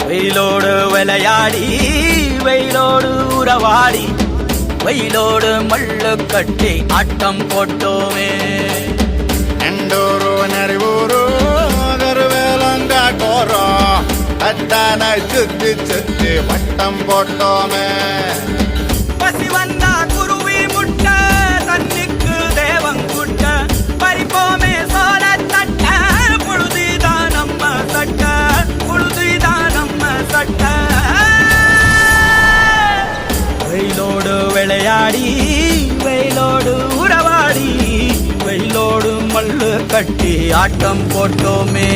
வெயிலோடு விளையாடி வெயிலோடு உறவாடி வெயிலோடு மல்லு கட்டி ஆட்டம் போட்டோமே. எண்டூரு நெறிவூரு கருவேலங்காட்டோரோ அத்தான சுத்தி சுத்தி வட்டம் போட்டோமே. பசி வந்தா குருவி முட்ட தண்ணிக்கு தேவங்குட்ட பறிப்போமே சோழ தட்ட புழுதிதான் நம்ம சட்ட புழுதிதான் நம்ம சட்ட. வெயிலோடு விளையாடி வெயிலோடு உறவாடி வெயிலோடு மல்லு கட்டி ஆட்டம் போட்டோமே.